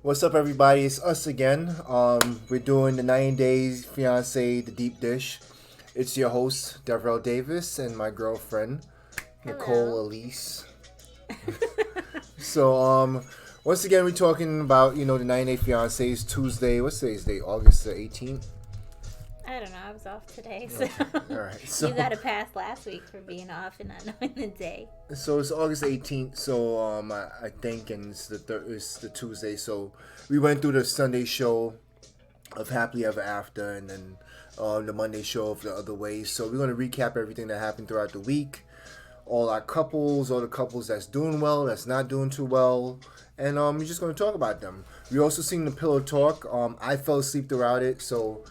What's up, everybody? It's us again. We're doing the 90 Days Fiance, the deep dish. It's your host, Devrell Davis, and my girlfriend, Nicole Hello. Elise. So, once again, we're talking about, the 90 Day Fiance. It's Tuesday. What's today's date? August the 18th? I don't know. I was off today, so Okay. All right. So, you got to pass last week for being off and not knowing the day. so it's August 18th. So, I think, and it's the Tuesday. So, we went through the Sunday show of Happily Ever After, and then the Monday show of The Other Way. So we're going to recap everything that happened throughout the week, all our couples, all the couples that's doing well, that's not doing too well, and we're just going to talk about them. We also seen the pillow talk. I fell asleep throughout it, so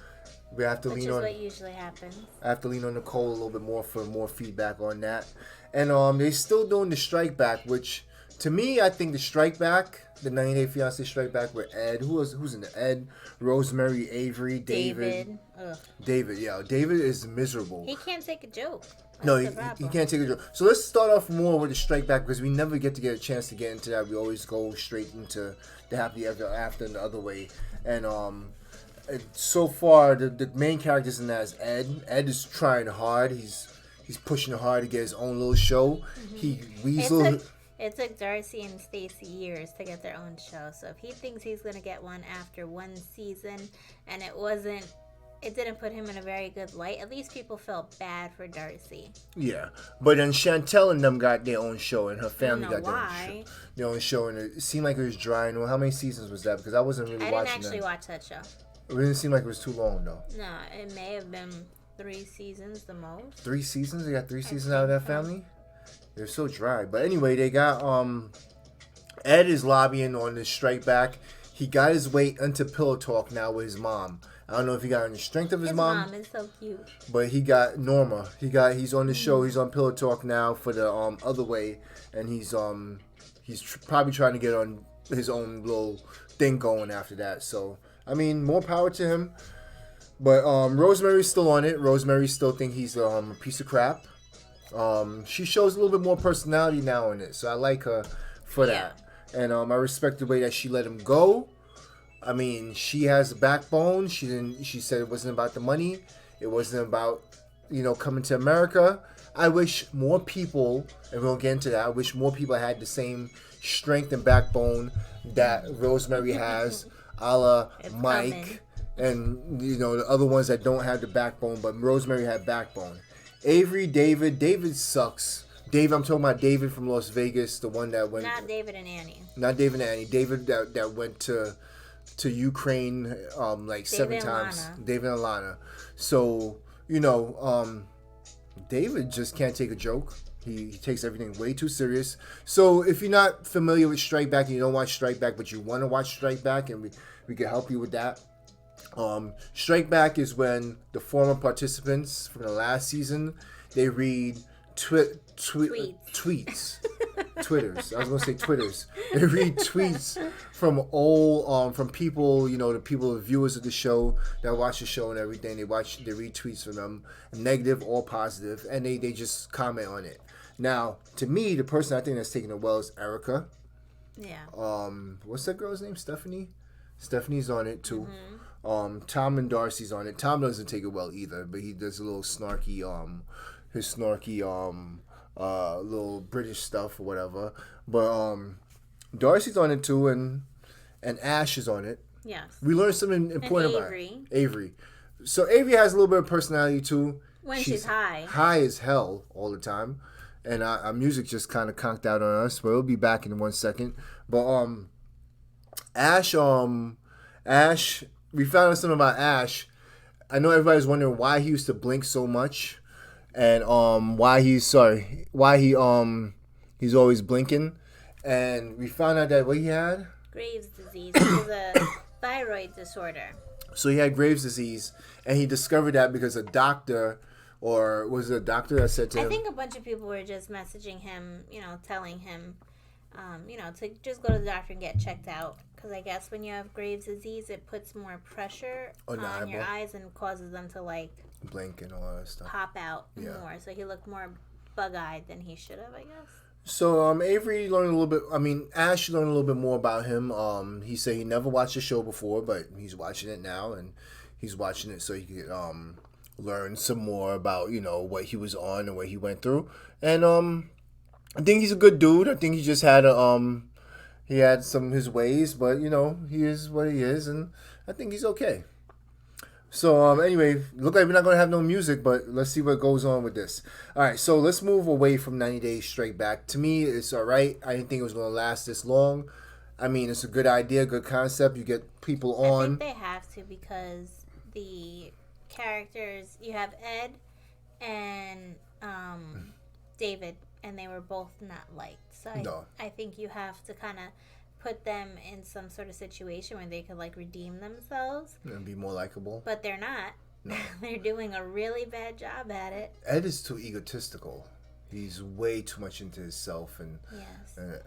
we have to Which lean is on. what usually happens. I have to lean on Nicole a little bit more for more feedback on that. And they're still doing the strike back, which to me, I think the strike back, the 90 Day Fiance strike back with Ed. Who's in the Ed? Rosemary, Avery, David. Ugh. David, yeah. David is miserable. He can't take a joke. That's No, the he problem. can't take a joke. So let's start off more with the strike back because we never get a chance to get into that. We always go straight into the happy ever after and the other way. And so far the main characters in that is Ed. Ed is trying hard. He's pushing hard to get his own little show. Mm-hmm. He weasel. It took Darcy and Stacy years to get their own show. So if he thinks he's going to get one after one season and it didn't put him in a very good light, at least people felt bad for Darcy. Yeah, but then Chantel and them got their own show, and her family I don't know got why. their own show, and it seemed like it was dry. And how many seasons was that? Because I wasn't really I watching didn't actually that. watch that show. It didn't seem like it was too long though. No, it may have been 3 seasons the most. 3 seasons? They got 3 seasons out of that family? They're so dry. But anyway, they got Ed is lobbying on this strike back. He got his way into pillow talk now with his mom. I don't know if he got on the strength of his mom is so cute. but he got Norma. He's on the show. He's on pillow talk now for the other way, and he's probably trying to get on his own little thing going after that. So I mean, more power to him. But Rosemary's still on it. Rosemary still think he's a piece of crap. She shows a little bit more personality now in it, so I like her for that. And I respect the way that she let him go. I mean, she has a backbone. She said it wasn't about the money. It wasn't about coming to America. I wish more people, and we'll get into that. I wish more people had the same strength and backbone that Rosemary has, a la Mike. Coming. And the other ones that don't have the backbone, but Rosemary had backbone. Avery, David sucks. I'm talking about David from Las Vegas, the one that went. Not David and Annie. Not David and Annie. David that went to Ukraine like 7 times. Lana. David and Lana. So David just can't take a joke. He takes everything way too serious. So if you're not familiar with Strike Back and you don't watch Strike Back, but you want to watch Strike Back, and we can help you with that. Strike Back is when the former participants from the last season, they read tweets. Twitters. I was gonna say Twitters. They read tweets from from people, the people, the viewers of the show that watch the show and everything. They read tweets from them, negative or positive, and they just comment on it. Now, to me, the person I think that's taking it well is Erica. Yeah. What's that girl's name? Stephanie. Stephanie's on it too. Tom and Darcy's on it. Tom doesn't take it well either, but he does a little snarky, his snarky, little British stuff or whatever. But Darcy's on it too, and Ash is on it. Yes. We learned something important about Avery. Avery. So Avery has a little bit of personality too. When she's high. High as hell all the time. And our music just kind of conked out on us, but we'll be back in 1 second. But Ash, we found out something about Ash. I know everybody's wondering why he used to blink so much, and why he's always blinking. And we found out that what he had? Graves' disease. It was a thyroid disorder. So he had Graves' disease, and he discovered that because a doctor, or was it a doctor that said to him? I think a bunch of people were just messaging him, telling him, to just go to the doctor and get checked out. Because I guess when you have Graves' disease, it puts more pressure on your eyes and causes them to blink and all that stuff. pop out more. So he looked more bug-eyed than he should have, I guess. So Avery learned a little bit. I mean, Ash learned a little bit more about him. He said he never watched the show before, but he's watching it now, and he's watching it so he could learn some more about what he was on and what he went through. And I think he's a good dude. I think he just had he had some of his ways, but he is what he is, and I think he's okay. So anyway, look like we're not gonna have no music, but let's see what goes on with this. All right, so let's move away from 90 Days Straight Back. To me, it's all right. I didn't think it was gonna last this long. I mean, it's a good idea, good concept. You get people I on. think they have to because the characters, you have Ed and David, and they were both not liked. So I think you have to kind of put them in some sort of situation where they could like redeem themselves And be more likable. but they're not. No. They're doing a really bad job at it. Ed is too egotistical. He's way too much into himself and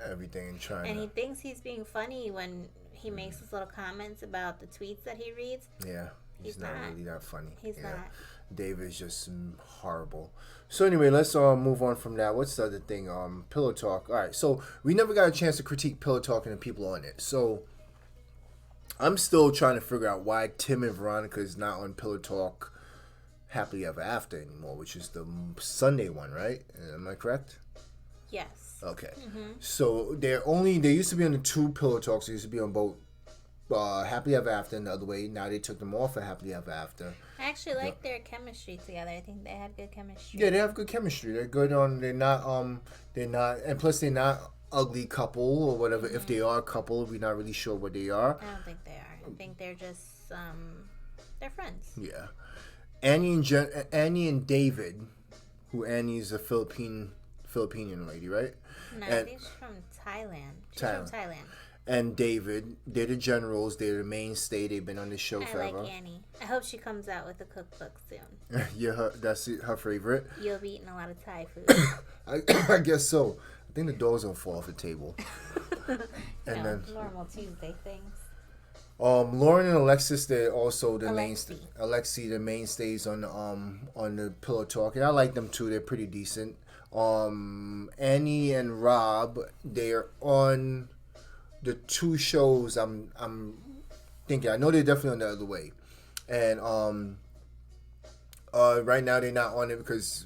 everything and trying. And he thinks he's being funny when he makes his little comments about the tweets that he reads. Yeah, he's not really that funny. He's not. David is just horrible. So anyway, let's move on from that. What's the other thing? Pillow Talk. All right, so we never got a chance to critique Pillow Talk and the people on it. So I'm still trying to figure out why Tim and Veronica is not on Pillow Talk Happily Ever After anymore, which is the Sunday one, right? Am I correct? Yes. Okay. Mm-hmm. So they used to be on the two Pillow Talks. They used to be on both Happily Ever After and the other way. Now they took them off of Happily Ever After. I actually like their chemistry together. I think they have good chemistry. Yeah, they have good chemistry. They're good on. They're not. And plus they're not ugly couple or whatever. Mm-hmm. If they are a couple, we're not really sure what they are. I don't think they are. I think they're just they're friends. Yeah, Annie and David, who Annie's a Filipinian lady, right? No, I think she's from Thailand. She's from Thailand. And David, they're the generals. They're the mainstay. They've been on the show forever. I like Annie. I hope she comes out with a cookbook soon. Yeah, that's her favorite. You'll be eating a lot of Thai food. I guess so. I think the dogs gonna fall off the table. And then normal Tuesday things. Lauren and Alexis, they're also the mainstay. Alexi, the mainstays on the Pillow Talk, and I like them too. They're pretty decent. Annie and Rob, they're on the two shows. I'm thinking. I know they're definitely on the other way, and right now they're not on it because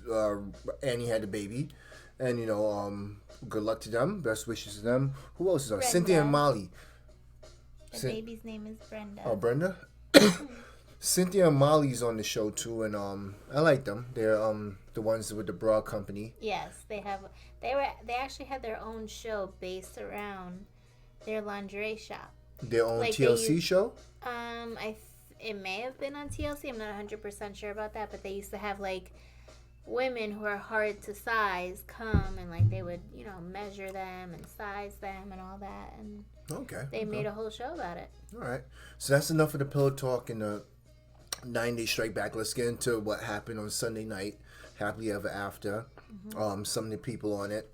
Annie had a baby, and good luck to them. Best wishes to them. Who else is on? Brenda. Cynthia and Molly. The baby's name is Brenda. Oh, Brenda. Cynthia and Molly's on the show too, and I like them. They're the ones with the bra company. Yes, they actually had their own show based around their lingerie shop. Their own TLC show? It may have been on TLC. I'm not 100% sure about that, but they used to have like women who are hard to size come and like they would, measure them and size them and all that, and they made a whole show about it. All right. So that's enough of the Pillow Talk and the 9 Days Straight Back. Let's get into what happened on Sunday night, Happily Ever After. Mm-hmm. Some of the people on it.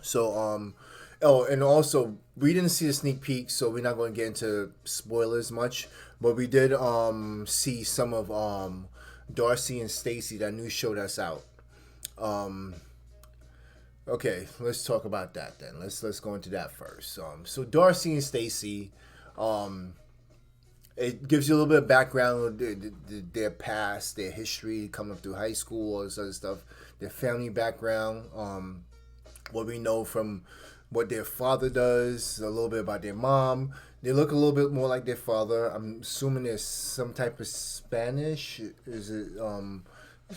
So and also, we didn't see the sneak peek, so we're not going to get into spoilers much. But we did see some of Darcy and Stacy, that new show that's out. Okay, let's talk about that then. Let's go into that first. So Darcy and Stacy, it gives you a little bit of background, their past, their history, coming up through high school, all this other stuff, their family background, what we know from what their father does, a little bit about their mom. They look a little bit more like their father. I'm assuming there's some type of Spanish. Is it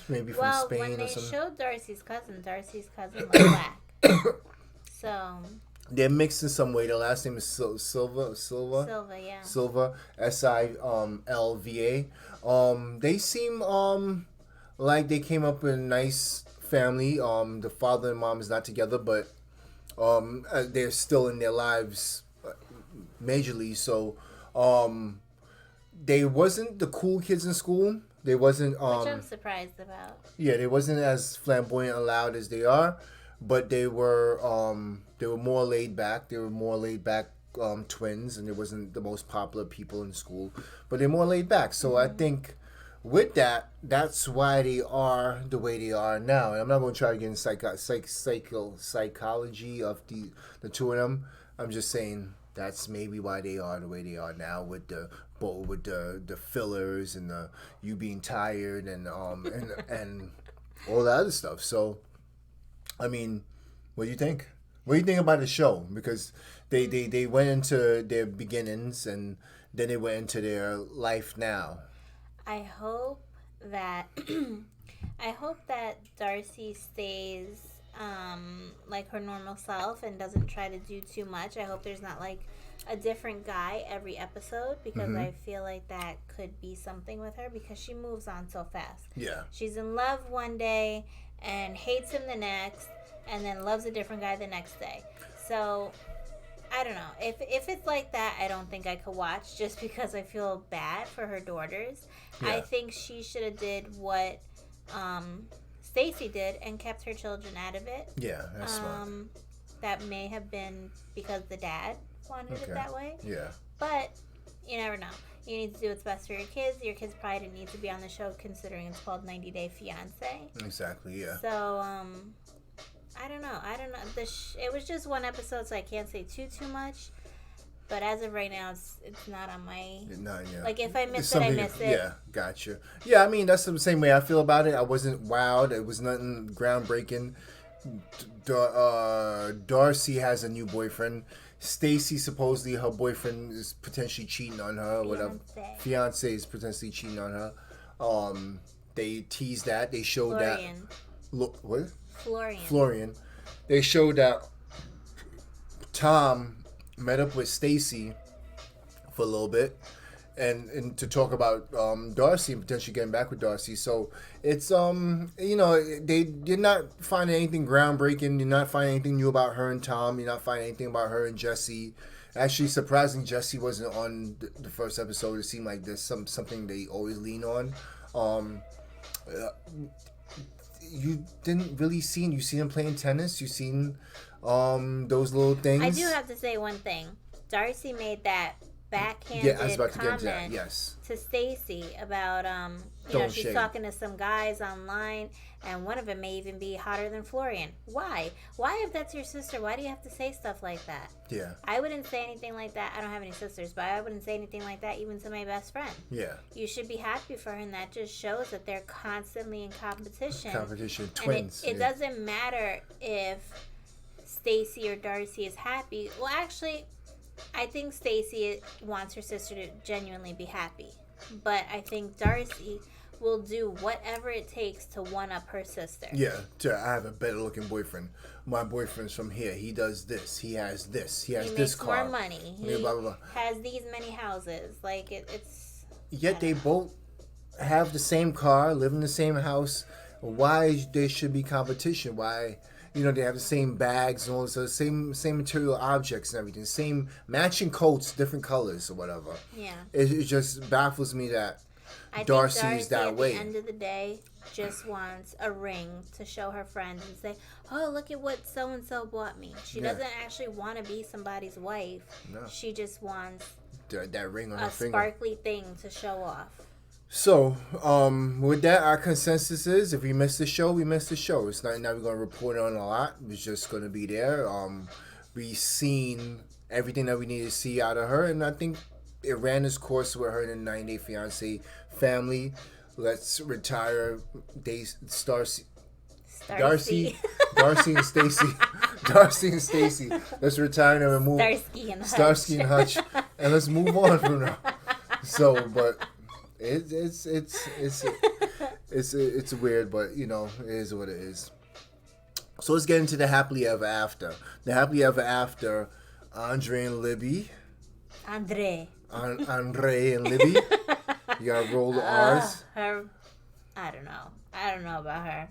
maybe from Spain or something? Well, when they showed Darcy's cousin was black. So they're mixed in some way. The last name is Silva. Silva, yeah. Silva, Silva. They seem like they came up in a nice family. The father and mom is not together, but they're still in their lives majorly. So they wasn't the cool kids in school. They wasn't which I'm surprised about. Yeah, they wasn't as flamboyant and loud as they are, but they were more laid back. They were more laid back twins, and they wasn't the most popular people in school, but they're more laid back. So I think with that, that's why they are the way they are now. And I'm not going to try to get in psychology of the two of them. I'm just saying that's maybe why they are the way they are now with the fillers and the you being tired and all the other stuff. So, I mean, what do you think? What do you think about the show? Because they went into their beginnings and then they went into their life now. I hope that I hope that Darcy stays like her normal self and doesn't try to do too much. I hope there's not like a different guy every episode because I feel like that could be something with her because she moves on so fast. Yeah. She's in love one day and hates him the next and then loves a different guy the next day. So I don't know. If it's like that, I don't think I could watch just because I feel bad for her daughters. Yeah. I think she should have did what Stacy did and kept her children out of it. Yeah, that's smart. That may have been because the dad wanted it that way. Yeah. But you never know. You need to do what's best for your kids. Your kids probably didn't need to be on the show considering it's called 90 Day Fiance. Exactly, yeah. So, I don't know. It was just one episode, so I can't say too much. But as of right now, it's not on my... Yeah. Like, if I miss it, I miss it. Yeah, gotcha. Yeah, I mean, that's the same way I feel about it. I wasn't wowed. It was nothing groundbreaking. Darcy has a new boyfriend. Stacy, supposedly, her boyfriend is potentially cheating on her. Fiance is potentially cheating on her. They teased that. They showed Florian. that... Look, what? Florian. They showed that Tom met up with Stacy for a little bit and to talk about Darcy and potentially getting back with Darcy. So it's they did not find anything groundbreaking. You're not finding anything new about her and Tom. You're not finding anything about her and Jesse. Actually, surprising, Jesse wasn't on the first episode. It seemed like there's something they always lean on. You didn't really see him playing tennis. You seen those little things. I do have to say one thing. Darcy made that backhanded comment to Stacy about she's talking to some guys online and one of them may even be hotter than Florian. Why if that's your sister, why do you have to say stuff like that? Yeah, I wouldn't say anything like that. I don't have any sisters, but I wouldn't say anything like that even to my best friend. Yeah, you should be happy for her, and that just shows that they're constantly in competition. Twins. And it doesn't matter if Stacy or Darcy is happy. Well, actually, I think Stacy wants her sister to genuinely be happy. But I think Darcy will do whatever it takes to one-up her sister. Yeah, I have a better-looking boyfriend. My boyfriend's from here. He does this. He has this. He has this car. He makes more money. He blah, blah, blah. has these many houses. Like, it's... Yet they both have the same car, live in the same house. Why there should be competition? Why... they have the same bags and all this, same material objects and everything, same matching coats, different colors or whatever. Yeah. It just baffles me that Darcy is that way. At the end of the day, just wants a ring to show her friends and say, "Oh, look at what so and so bought me." She doesn't actually want to be somebody's wife. No. She just wants that ring on her finger, a sparkly thing to show off. So, with that, our consensus is if we miss the show, we miss the show. It's not that we're going to report on a lot. It's just going to be there. We've seen everything that we need to see out of her, and I think it ran its course with her in the 90 Day Fiance family. Let's retire Darcy and Stacy. Darcy and Stacy. Let's retire them and move. Starsky and Hutch. And let's move on from now. So, but... It's weird, but it is what it is. So let's get into the happily ever after. The happily ever after, Andre and Libby. Andre and Libby. You gotta roll the R's. Her, I don't know about her.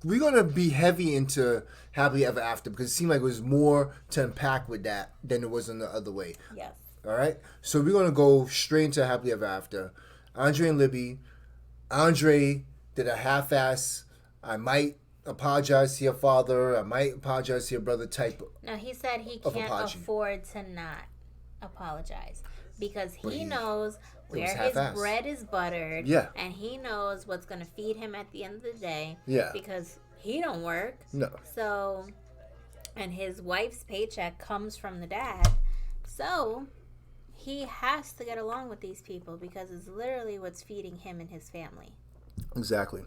We're gonna be heavy into happily ever after because it seemed like it was more to unpack with that than it was in the other way. Yes. All right, so we're gonna go straight into happily ever after. Andre and Libby. Andre did a half-ass. I might apologize to your father. I might apologize to your brother type. No, he said he can't afford to not apologize. because he knows where his half-assed. bread is buttered. Yeah. And he knows what's going to feed him at the end of the day. Yeah. Because he don't work. No. So, and his wife's paycheck comes from the dad. So, he has to get along with these people because it's literally what's feeding him and his family. Exactly.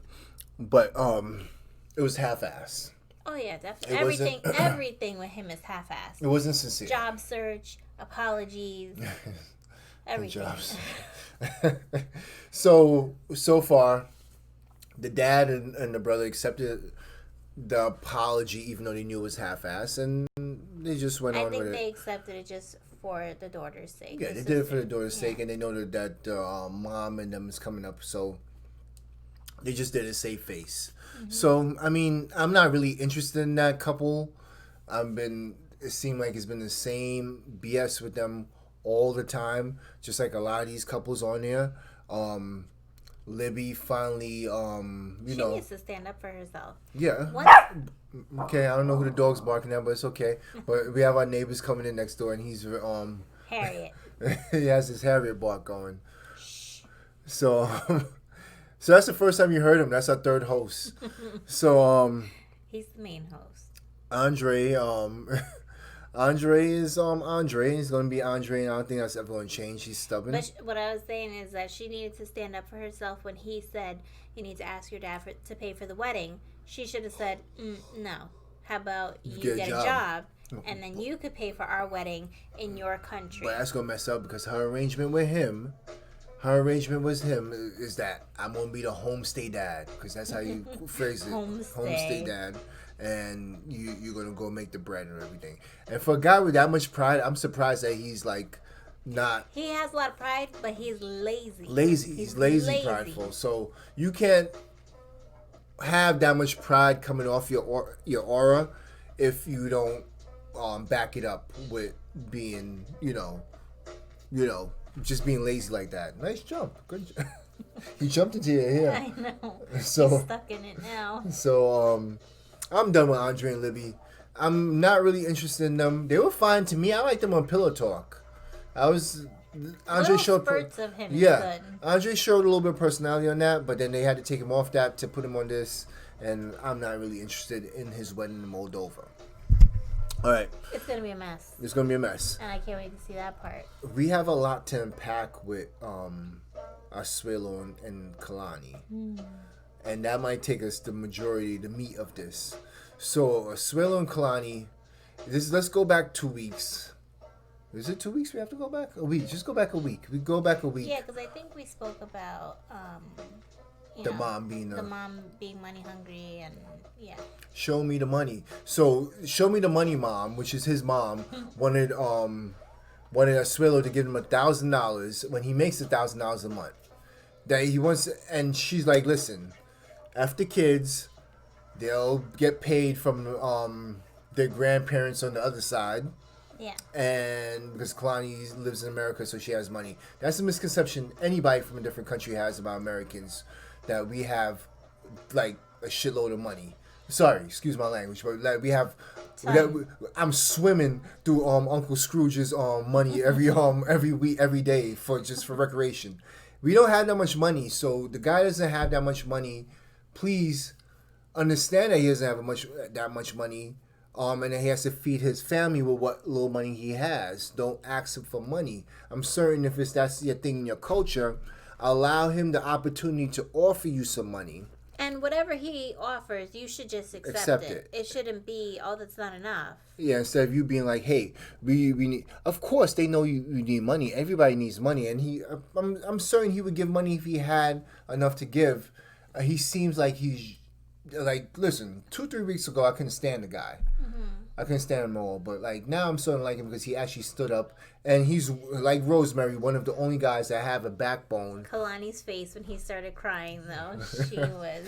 But it was half-assed. Oh yeah, definitely. Everything with him is half-assed. It wasn't sincere. Job search, apologies, everything. Jobs. So far, the dad and the brother accepted the apology, even though they knew it was half-assed, and they just went on with it. I think they accepted it just for the daughter's sake. Yeah, they did it for the daughter's sake, and they know that mom and them is coming up, so they just did a safe face. Mm-hmm. So, I mean, I'm not really interested in that couple. It seemed like it's been the same BS with them all the time, just like a lot of these couples on there. Libby finally, she needs to stand up for herself. Yeah. Okay, I don't know who the dog's barking at, but it's okay. But we have our neighbors coming in next door, and he's Harriet. He has his Harriet bark going. So that's the first time you heard him. That's our third host. So he's the main host. Andre is Andre. He's going to be Andre, and I don't think that's ever going to change. He's stubborn. But what I was saying is that she needed to stand up for herself when he said, you need to ask your dad to pay for the wedding. She should have said, no. How about you get a job, and then you could pay for our wedding in your country. But that's going to mess up because her arrangement with him is that I'm going to be the homestay dad, because that's how you phrase it. Homestay dad. And you're going to go make the bread and everything. And for a guy with that much pride, I'm surprised that he's like not... He has a lot of pride, but he's lazy. He's lazy, prideful. So you can't have that much pride coming off your aura if you don't back it up with being, just being lazy like that. Nice jump. Good job. He jumped into your hair. I know. So, he's stuck in it now. So, I'm done with Andre and Libby. I'm not really interested in them. They were fine to me. I like them on Pillow Talk. Andre showed spurts of him. Yeah, Andre showed a little bit of personality on that, but then they had to take him off that to put him on this, and I'm not really interested in his wedding in Moldova. All right. It's gonna be a mess. It's gonna be a mess. And I can't wait to see that part. We have a lot to unpack with Asuelo and Kalani. And that might take us the meat of this. So, Asuelo and Kalani, let's go back 2 weeks. Is it 2 weeks we have to go back? A week. Just go back a week. We go back a week. Yeah, because I think we spoke about the mom being money hungry, and yeah. Show me the money. So, Show Me the Money mom, which is his mom, wanted Asuelo to give him $1,000 when he makes $1,000 a month. That he wants, and she's like, listen, after kids, they'll get paid from their grandparents on the other side. Yeah. And because Kalani lives in America, so she has money. That's a misconception anybody from a different country has about Americans, that we have like a shitload of money. Sorry, excuse my language, but like we have. I'm swimming through Uncle Scrooge's money every week, every day for recreation. We don't have that much money, so the guy doesn't have that much money. Please understand that he doesn't have that much money, and that he has to feed his family with what little money he has. Don't ask him for money. I'm certain if that's your thing in your culture, allow him the opportunity to offer you some money. And whatever he offers, you should just accept it. It shouldn't be, that's not enough. Yeah, instead of you being like, hey, we need... Of course, they know you need money. Everybody needs money. And I'm certain he would give money if he had enough to give. He seems like he's... Like, listen, 2-3 weeks ago, I couldn't stand the guy. Mm-hmm. I couldn't stand him all. But, like, now I'm starting to like him because he actually stood up. And he's, like Rosemary, one of the only guys that have a backbone. Kalani's face when he started crying, though. She was...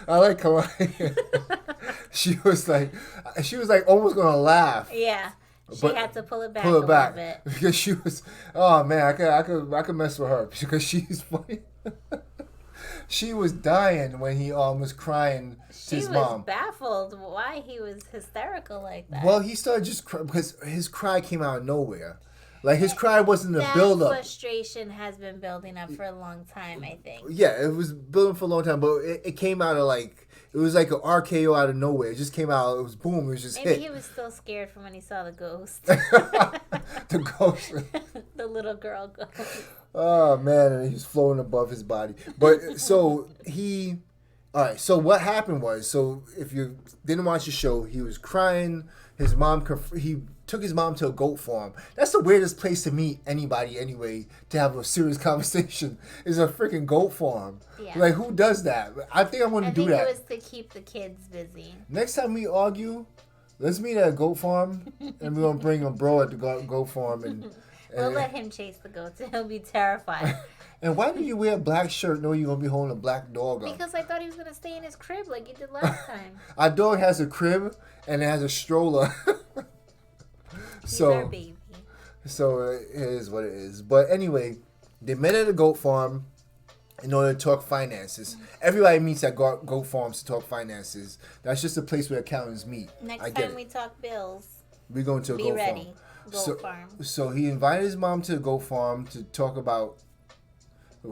I like Kalani. She was like almost going to laugh. Yeah. She had to pull it back a little bit. Because she was... Oh, man, I could mess with her. Because she's funny. She was dying when he was crying to his mom. She was baffled why he was hysterical like that. Well, he started just crying because his cry came out of nowhere. Like his cry wasn't a that build up. frustration has been building up for a long time, I think. Yeah, it was building for a long time, but it came out of like it was like an RKO out of nowhere. It just came out. It was boom. It was just Maybe hit. he was still scared from when he saw the ghost. The ghost. The little girl ghost. Oh man, and he's floating above his body. But so he, all right. So what happened was, so if you didn't watch the show, he was crying. His mom, he took his mom to a goat farm. That's the weirdest place to meet anybody anyway, to have a serious conversation, is a freaking goat farm. Yeah. Like, who does that? I think I want to do that. I think it was to keep the kids busy. Next time we argue, let's meet at a goat farm, and we're going to bring a bro at the goat farm. And we'll let him chase the goats, and he'll be terrified. And why did you wear a black shirt knowing you're going to be holding a black dog up? Because I thought he was going to stay in his crib like he did last time. Our dog has a crib, and it has a stroller. He's our baby. So it is what it is. But anyway, they met at a goat farm in order to talk finances. Everybody meets at goat farms to talk finances. That's just a place where accountants meet. Next time we talk bills, we're going to a goat farm. Be ready. Goat farm. So he invited his mom to the goat farm to talk about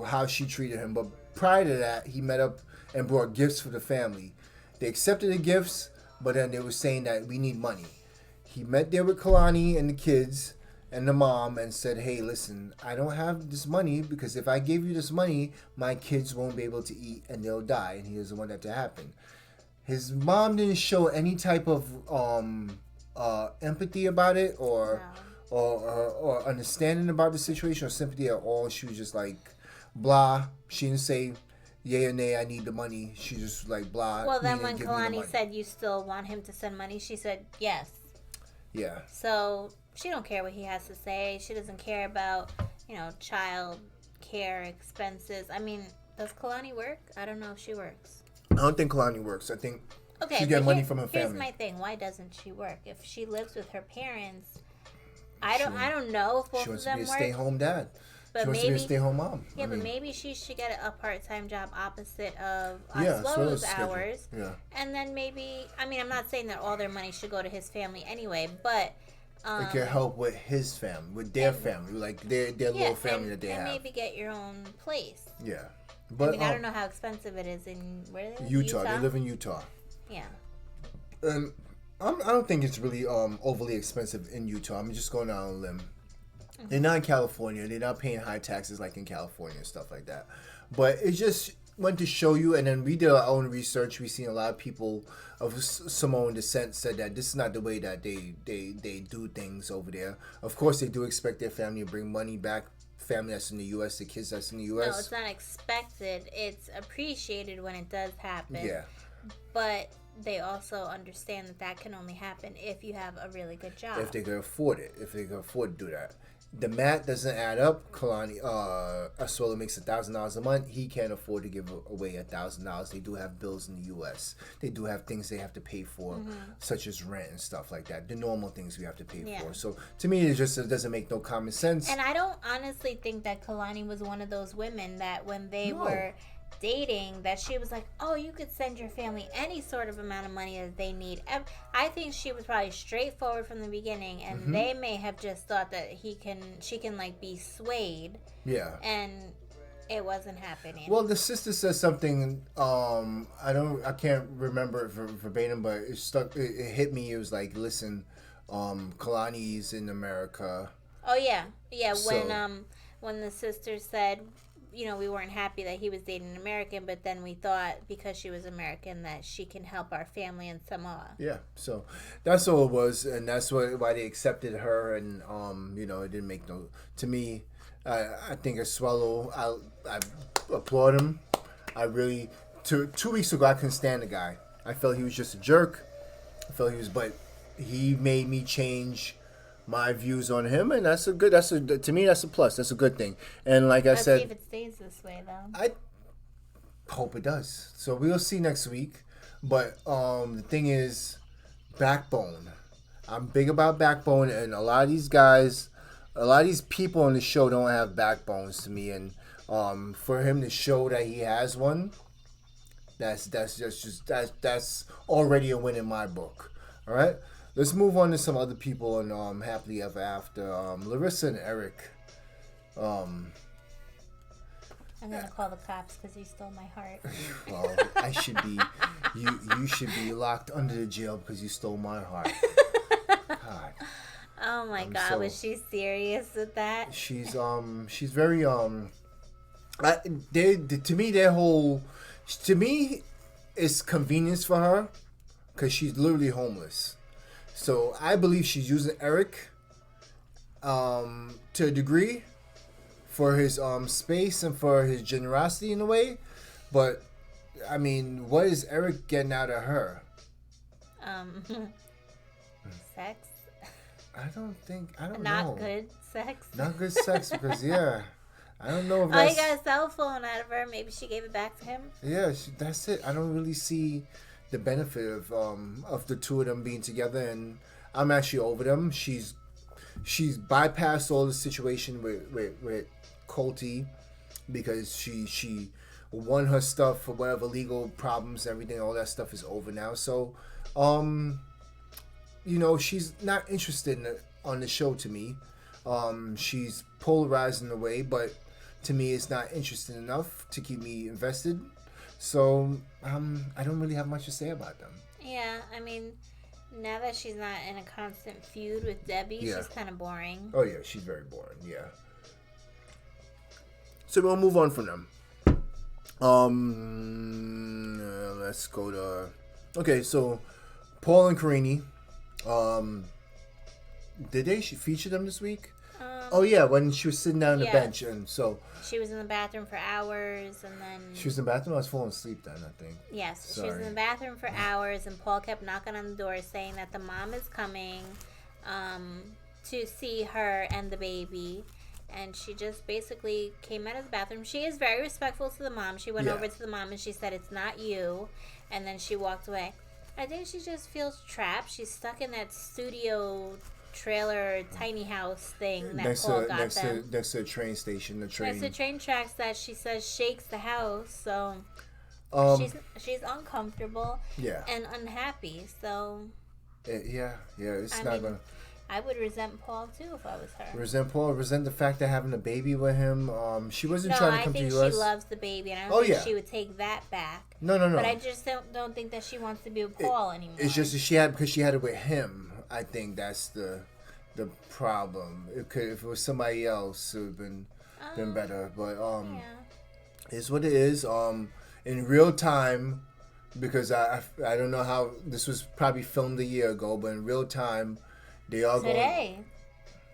how she treated him. But prior to that, he met up and brought gifts for the family. They accepted the gifts, but then they were saying that we need money. He met there with Kalani and the kids and the mom and said, hey, listen, I don't have this money because if I give you this money, my kids won't be able to eat and they'll die. And he doesn't want that to happen. His mom didn't show any type of empathy about it or understanding about the situation or sympathy at all. She was just like, blah. She didn't say, yay or nay, I need the money. She just like, blah. Well, then when Kalani said you still want him to send money, she said yes. Yeah. So she don't care what he has to say. She doesn't care about, child care expenses. I mean, does Kalani work? I don't know if she works. I don't think Kalani works. I think she gets money from her family. Here's my thing. Why doesn't she work? If she lives with her parents, I don't know if both of them work. She wants to be a stay-home dad. But she wants to be a stay-home mom. Yeah, but maybe she should get a part-time job opposite of Oslo's hours. Yeah. And then maybe, I'm not saying that all their money should go to his family anyway, but... it can help with his family, with their family, like their little family that they have. And maybe get your own place. Yeah. But I don't know how expensive it is in, where do they live? Utah. They live in Utah. Yeah. And I don't think it's really overly expensive in Utah. I'm just going out on a limb. They're not in California. They're not paying high taxes like in California and stuff like that. But it just went to show you, and then we did our own research. We've seen a lot of people of Samoan descent said that this is not the way that they do things over there. Of course, they do expect their family to bring money back. Family that's in the U.S., the kids that's in the U.S. No, it's not expected. It's appreciated when it does happen. Yeah. But they also understand that can only happen if you have a really good job. If they can afford it. If they can afford to do that. The math doesn't add up. Kalani, Asuela makes $1,000 a month. He can't afford to give away $1,000. They do have bills in the U.S. They do have things they have to pay for, such as rent and stuff like that. The normal things we have to pay for. So to me, it doesn't make no common sense. And I don't honestly think that Kalani was one of those women that when they were dating, that she was like, oh, you could send your family any sort of amount of money that they need. I think she was probably straightforward from the beginning, and they may have just thought that she can like be swayed. Yeah. And it wasn't happening. Well, the sister says something. I can't remember it verbatim, but it stuck. It hit me. It was like, listen, Kalani's in America. Oh yeah. When the sister said, we weren't happy that he was dating an American, but then we thought because she was American that she can help our family in Samoa. Yeah, so that's all it was, and that's why they accepted her, and it didn't make no. To me, I think Asuelo, I applaud him. I really 2 weeks ago I couldn't stand the guy. I felt he was just a jerk. But he made me change my views on him, and to me that's a plus. That's a good thing. And like I said, see if it stays this way though. I hope it does. So we'll see next week. But the thing is, backbone. I'm big about backbone, and a lot of these people on the show don't have backbones to me. And for him to show that he has one, that's already a win in my book. All right. let's move on to some other people in Happily Ever After. Larissa and Eric. I'm gonna call the cops because you stole my heart. Well, I should be. You should be locked under the jail because you stole my heart. God. Oh my God, was she serious with that? She's very to me, it's convenience for her because she's literally homeless. So I believe she's using Eric, to a degree, for his space and for his generosity in a way. But I mean, what is Eric getting out of her? Sex. I don't know. Not good sex. Not good sex because I don't know if Oh, that's... he got a cell phone out of her. Maybe she gave it back to him. Yeah, that's it. I don't really see the benefit of the two of them being together, and I'm actually over them. She's bypassed all the situation with Colty because she won her stuff for whatever legal problems, everything, all that stuff is over now. So, she's not interested on the show to me. She's polarized in a way, but to me, it's not interesting enough to keep me invested. So, I don't really have much to say about them. Yeah, I mean, now that she's not in a constant feud with Debbie, she's kind of boring. Oh, yeah, she's very boring, yeah. So, we'll move on from them. Let's go to... Okay, so, Paul and Karini. Did they feature them this week? Oh yeah, when she was sitting down on the bench, and so she was in the bathroom for hours, and then she was in the bathroom. I was falling asleep then, I think. Yes, Sorry. She was in the bathroom for hours, and Paul kept knocking on the door saying that the mom is coming, to see her and the baby. And she just basically came out of the bathroom. She is very respectful to the mom. She went over to the mom and she said, "It's not you," and then she walked away. I think she just feels trapped. She's stuck in that studio trailer tiny house thing that Paul got them. Next to the train station, the train. Next to the train tracks that she says shakes the house. So she's uncomfortable and unhappy. So it's not gonna. I would resent Paul too if I was her. Resent the fact that having a baby with him. She wasn't trying to come to the U.S. I think she loves the baby, and I don't think she would take that back. No. But I just don't think that she wants to be with Paul anymore. It's just because she had it with him. I think that's the problem. If it was somebody else, it would have been better. But it's what it is. In real time, because I don't know how this was probably filmed a year ago, but in real time. They are Today.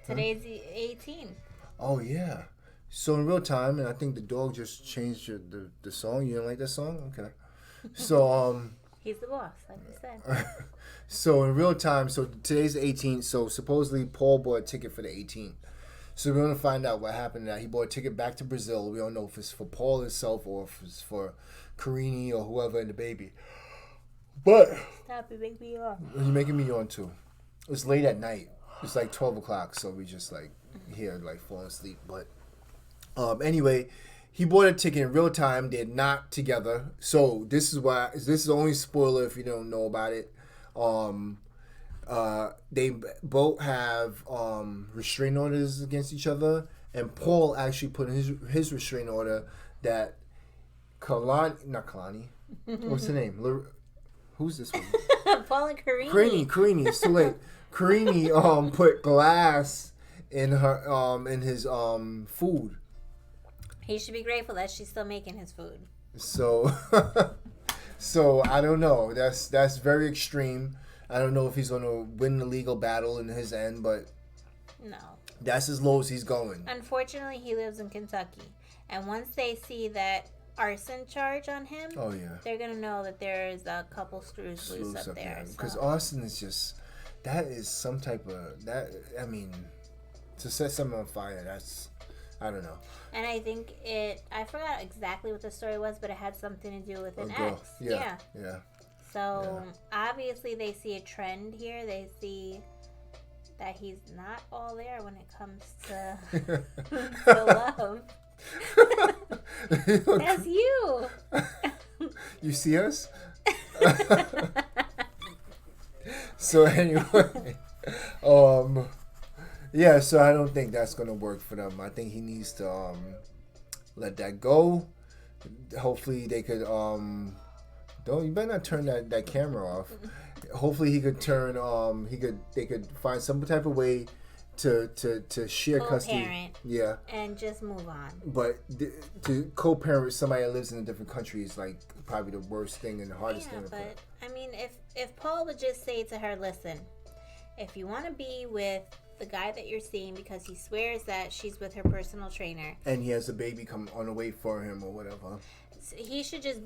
Today's the 18th. Oh, yeah. So in real time, and I think the dog just changed the song. You didn't like that song? Okay. So, he's the boss, like you said. So in real time, so today's the 18th. So supposedly Paul bought a ticket for the 18th. So we're going to find out what happened. That he bought a ticket back to Brazil. We don't know if it's for Paul himself or if it's for Karini or whoever and the baby. But... Stop, you make me yawn. You're making me yawn too. It's late at night. It's like 12 o'clock, so we just here falling asleep. But anyway, he bought a ticket in real time. They're not together. So this is the only spoiler if you don't know about it. They both have restraining orders against each other, and Paul actually put in his restraining order that not Kalani. What's the name? Who's this one? Paul and Karini. Karini. It's too late. Karini put glass in her in his food. He should be grateful that she's still making his food. So I don't know. That's very extreme. I don't know if he's gonna win the legal battle in his end, but no. That's as low as he's going. Unfortunately, he lives in Kentucky, and once they see that arson charge on him, they're gonna know that there's a couple screws loose up there. Because arson is just is some type of to set someone on fire. That's I don't know. And I think I forgot exactly what the story was, but it had something to do with an ex. Yeah. So obviously they see a trend here. They see that he's not all there when it comes to love. That's you. You see us? So anyway, um, yeah. So I don't think that's gonna work for them. I think he needs to let that go. Hopefully they could don't you better not turn that camera off. Hopefully he could turn they could find some type of way to share custody. Co-parent. Yeah. And just move on. But to co-parent with somebody that lives in a different country is like probably the worst thing and the hardest thing. But I mean, if Paul would just say to her, listen, if you want to be with the guy that you're seeing because he swears that she's with her personal trainer, and he has a baby come on the way for him or whatever, so he should just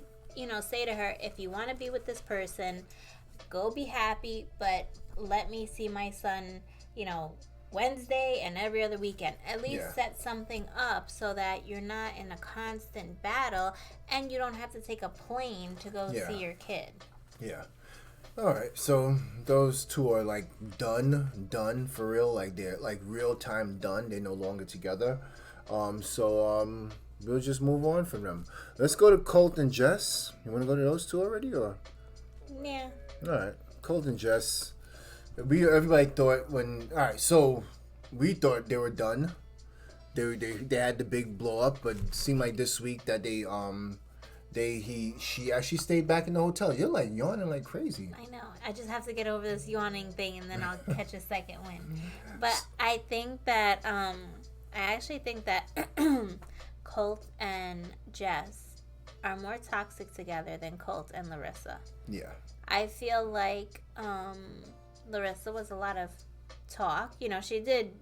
say to her, if you want to be with this person, go be happy, but let me see my son Wednesday and every other weekend. At least set something up so that you're not in a constant battle and you don't have to take a plane to go see your kid. Yeah. All right, so those two are like done for real. Like they're like real time done. They're no longer together. So we'll just move on from them. Let's go to Colt and Jess. You want to go to those two already, or? Yeah. All right, Colt and Jess. Everybody thought so we thought they were done. They had the big blow up, but it seemed like this week that she actually stayed back in the hotel. You're like yawning like crazy. I know. I just have to get over this yawning thing, and then I'll catch a second one. But I think that I actually think that Colt and Jess are more toxic together than Colt and Larissa. Yeah. I feel like Larissa was a lot of talk. She did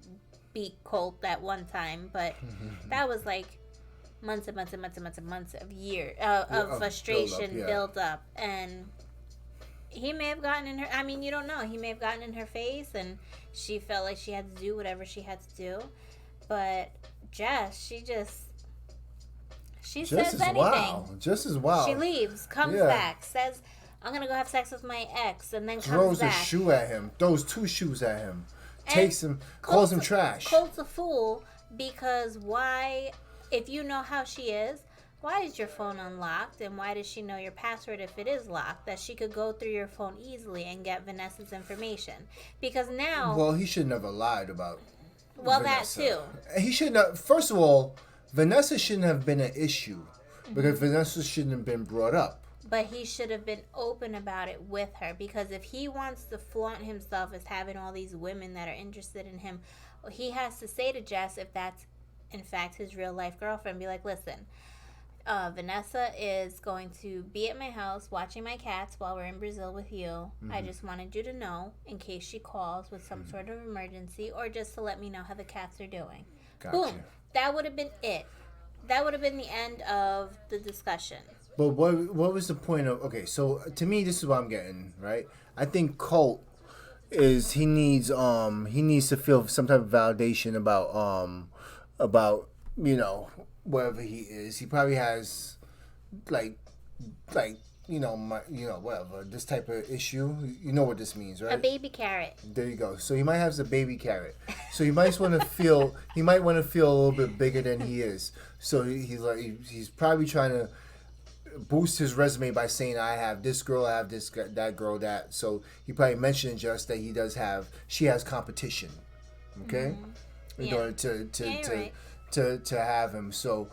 beat Colt that one time, but that was like months and months and months and months and months of frustration build up, and he may have gotten in her. I mean, you don't know. He may have gotten in her face, and she felt like she had to do whatever she had to do. But Jess, she says anything. Wild. Jess is wild. She leaves, comes back, says, "I'm gonna go have sex with my ex," and then throws comes back. a shoe at him. Throws 2 shoes at him. Takes him. Calls him trash. Colt's a fool because why? If you know how she is, why is your phone unlocked? And why does she know your password if it is locked? That she could go through your phone easily and get Vanessa's information. Because now... Well, he should never lied about Vanessa. That too. He shouldn't have... First of all, Vanessa shouldn't have been an issue. Because Vanessa shouldn't have been brought up. But he should have been open about it with her. Because if he wants to flaunt himself as having all these women that are interested in him, he has to say to Jess, if that's in fact his real life girlfriend, be like, listen, Vanessa is going to be at my house watching my cats while we're in Brazil with you. I just wanted you to know in case she calls with some sort of emergency, or just to let me know how the cats are doing. Gotcha. Boom. That would have been it. That would have been the end of the discussion. But what was the point of... Okay, so to me, this is what I'm getting, right? I think Colt is... He needs to feel some type of validation about wherever he is. He probably has whatever, this type of issue. You know what this means, right? A baby carrot. There you go. So he might have a baby carrot. So he might want to feel a little bit bigger than he is. So he's probably trying to boost his resume by saying, I have this girl, I have this that girl, that. So he probably mentioned just that she has competition. Okay? In order to have him, so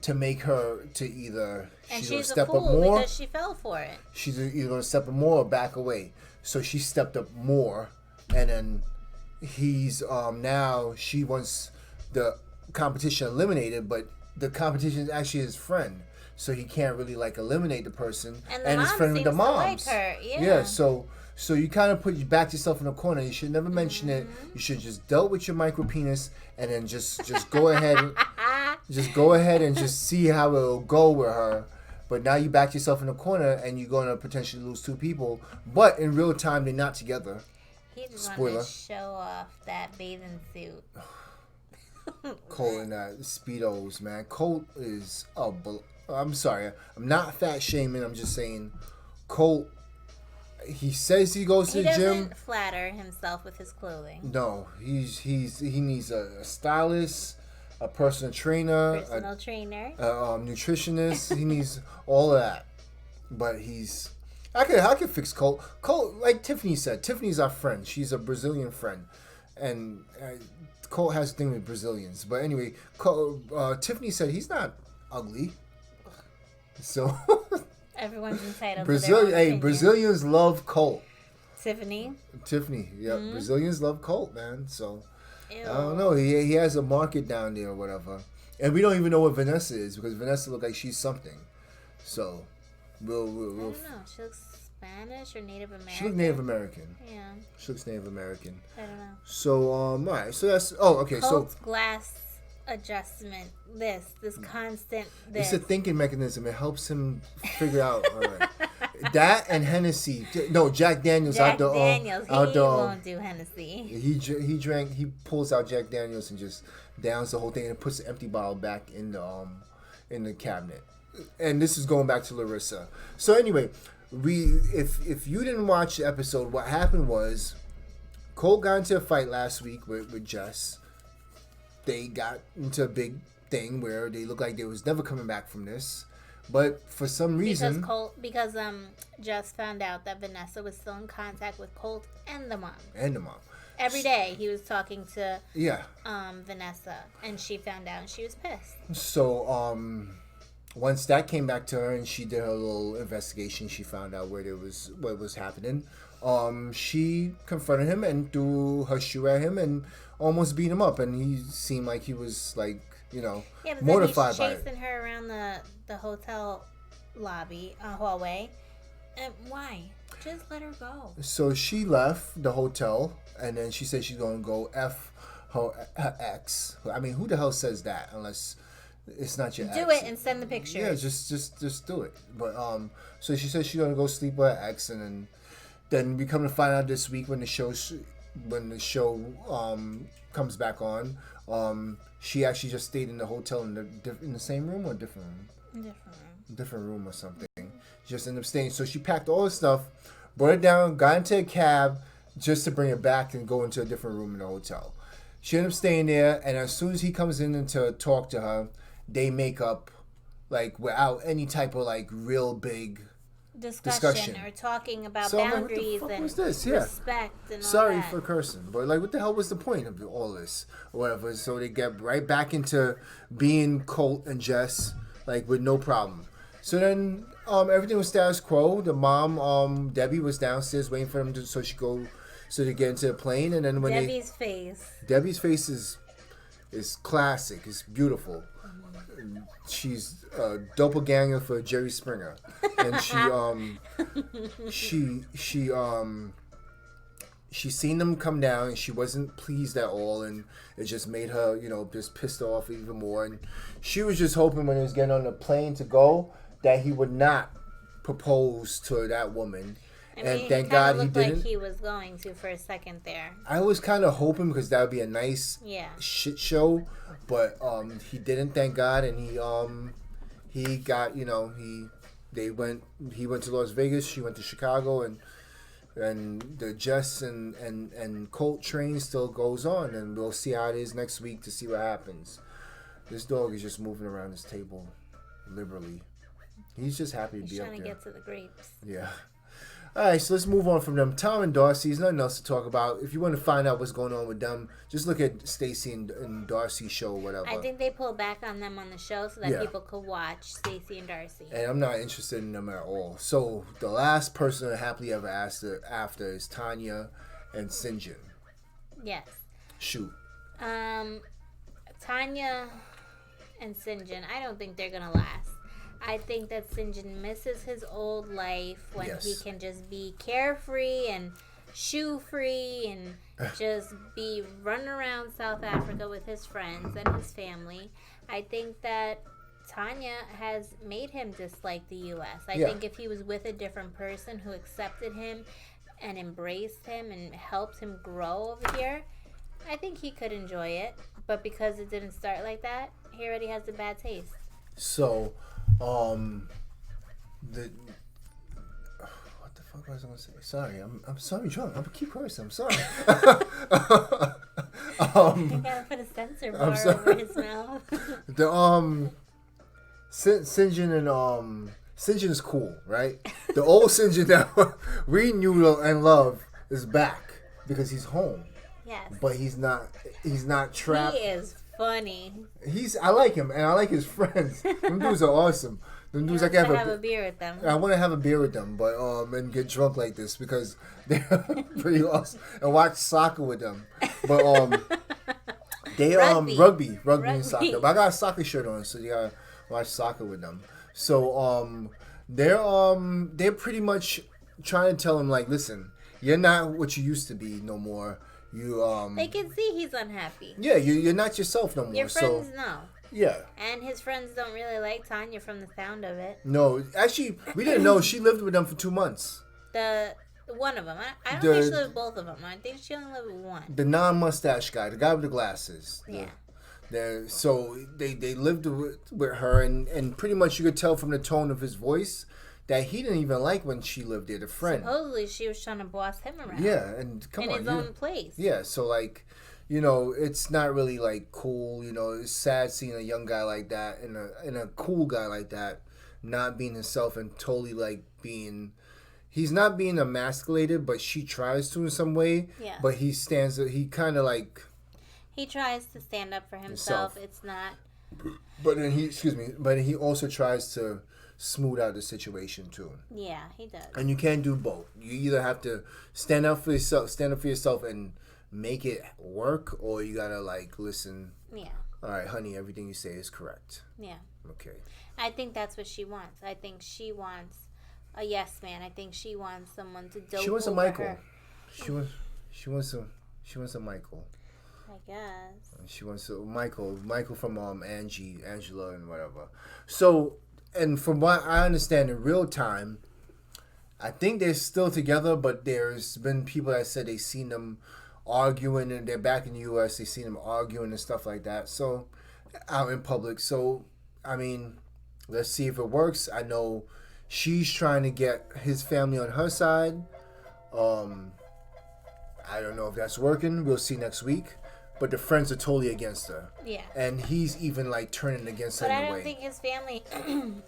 to make her to either she's gonna step up more because she fell for it. She's either gonna step up more or back away. So she stepped up more, and then he's now she wants the competition eliminated, but the competition is actually his friend, so he can't really eliminate the person, and his friend with the moms. Like her. Yeah. So you kind of backed yourself in a corner. You should never mention it. You should just dealt with your micro penis and then just go ahead, and just see how it'll go with her. But now you backed yourself in a corner and you're going to potentially lose 2 people. But in real time, they're not together. He just wanted to show off that bathing suit. Colt and that Speedos, man. Colt is I'm sorry. I'm not fat shaming. I'm just saying Colt. He says he goes to the gym. He doesn't flatter himself with his clothing. No, he needs a stylist, a personal trainer, trainer, nutritionist. He needs all of that. But he's I could fix Colt. Colt, like Tiffany said, Tiffany's our friend. She's a Brazilian friend, and Colt has a thing with Brazilians. But anyway, Tiffany said he's not ugly. So everyone's entitled to their own opinion. Brazilians love Colt. Tiffany, yeah, Brazilians love Colt, man. So ew. I don't know. He has a market down there or whatever, and we don't even know what Vanessa is because Vanessa looks like she's something. So I don't know. She looks Spanish or Native American. She looks Native American. Yeah. She looks Native American. I don't know. So all right. So that's okay. Colt's glass adjustment. This constant. It's a thinking mechanism. It helps him figure out. All right. That and Hennessy. No, Jack Daniels. Jack Daniels. He won't do Hennessy. He pulls out Jack Daniels and just downs the whole thing and puts the empty bottle back in the cabinet. And this is going back to Larissa. So anyway, if you didn't watch the episode, what happened was Colt got into a fight last week with Jess. They got into a big thing where they looked like they was never coming back from this. But for some reason... Because Jess found out that Vanessa was still in contact with Colt and the mom. Every day he was talking to Vanessa, and she found out and she was pissed. So once that came back to her and she did her little investigation, she found out what was happening. She confronted him and threw her shoe at him and almost beat him up, and he seemed like he was like, mortified by it. Chasing her around the hotel lobby hallway. And why? Just let her go. So she left the hotel, and then she said she's gonna go F her ex. I mean, who the hell says that unless it's not your ex? Do it and send the pictures. Yeah, just do it. But so she said she's gonna go sleep with her ex, and then we come to find out this week when the show comes back on. She actually just stayed in the hotel in the same room or different room? Different room or something. She just ended up staying. So she packed all her stuff, brought it down, got into a cab just to bring it back and go into a different room in the hotel. She ended up staying there, and as soon as he comes in to talk to her, they make up like without any type of like real big discussion or talking about boundaries and respect and all Sorry that. for cursing, but like, what the hell was the point of all this or whatever? So they get right back into being Colt and Jess, like with no problem. So then everything was status quo. The mom, Debbie, was downstairs waiting for them so they get into the plane. And then when Debbie's face is classic. It's beautiful. She's a doppelganger for Jerry Springer, and she seen them come down, and she wasn't pleased at all, and it just made her, just pissed off even more. And she was just hoping when he was getting on the plane to go that he would not propose to that woman. And thank God he didn't. Like he was going to for a second there. I was kind of hoping because that would be a nice shit show, but he didn't. Thank God, and he got he went to Las Vegas. She went to Chicago, and the Jess and Colt train still goes on, and we'll see how it is next week to see what happens. This dog is just moving around this table liberally. He's just happy to be up there. He's trying to get to the grapes. Yeah. All right, so let's move on from them. Tom and Darcy, there's nothing else to talk about. If you want to find out what's going on with them, just look at Stacey and Darcy's show or whatever. I think they pulled back on them on the show so that people could watch Stacey and Darcy. And I'm not interested in them at all. So the last person to happily ever after is Tanya and Sinjin. Yes. Shoot. Tanya and Sinjin, I don't think they're going to last. I think that Sinjin misses his old life when he can just be carefree and shoe-free and just be running around South Africa with his friends and his family. I think that Tanya has made him dislike the U.S. I think if he was with a different person who accepted him and embraced him and helped him grow over here, I think he could enjoy it. But because it didn't start like that, he already has a bad taste. So... what the fuck was I gonna say? Sorry, I'm sorry, John. I'm gonna keep cursing. I'm sorry. I gotta put a censor bar over his mouth. The Sinjin St. John's cool, right? The old St. John that we knew and loved is back because he's home. Yes. But he's not trapped. He is funny. I like him and I like his friends. Them dudes are awesome. Them dudes I can have a beer with them. I want to have a beer with them, but and get drunk like this because they're pretty awesome and watch soccer with them. But they rugby and soccer. But I got a soccer shirt on, so you gotta watch soccer with them. So they're pretty much trying to tell him like, listen, you're not what you used to be no more. You They can see he's unhappy. Yeah, you're not yourself no more. Your friends know. Yeah. And his friends don't really like Tanya from the sound of it. No, actually, we didn't know she lived with them for 2 months. One of them. I don't think she lived with both of them. I think she only lived with one. The non-mustache guy, the guy with the glasses. Yeah. So they lived with her, and pretty much you could tell from the tone of his voice that he didn't even like when she lived there, the friend. Supposedly she was trying to boss him around. Yeah, and in his own place. Yeah, so like, it's not really like cool. It's sad seeing a young guy like that and a cool guy like that not being himself and totally like being. He's not being emasculated, but she tries to in some way. Yeah. But he kind of like. He tries to stand up for himself. It's not. But then he also tries to smooth out the situation too. Yeah, he does. And you can't do both. You either have to stand up for yourself and make it work, or you gotta like listen. Yeah. All right, honey, everything you say is correct. Yeah. Okay. I think that's what she wants. I think she wants a yes man. I think she wants someone to dope. She wants a over Michael. her. She wants a Michael. I guess. She wants a Michael from Angela and whatever. So, and from what I understand in real time, I think they're still together, but there's been people that said they seen them arguing, and they're back in the U.S. They seen them arguing and stuff like that. So, out in public. So, I mean, let's see if it works. I know she's trying to get his family on her side. I don't know if that's working. We'll see next week. But the friends are totally against her. Yeah. And he's even like turning against her But in I a don't way. think his family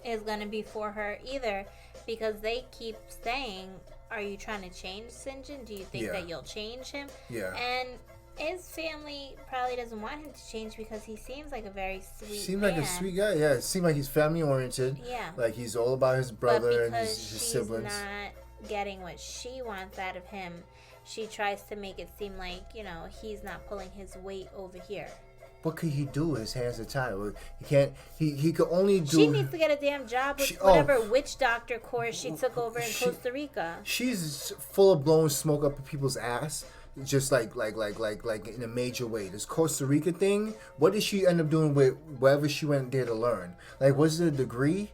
is going to be for her either, because they keep saying, are you trying to change St. John? Do you think that you'll change him? Yeah. And his family probably doesn't want him to change because he seems like a very sweet Seems man. like a sweet guy. Yeah, it seems like he's family oriented. Yeah. Like he's all about his brother and his she's siblings. not getting what she wants out of him, she tries to make it seem like, he's not pulling his weight over here. What could he do? His hands are tied. He can't. He could only do. She needs to get a damn job with whatever witch doctor course she took over in Costa Rica. She's full of blowing smoke up people's ass, just like in a major way. This Costa Rica thing. What did she end up doing with wherever she went there to learn? Like, was it a degree?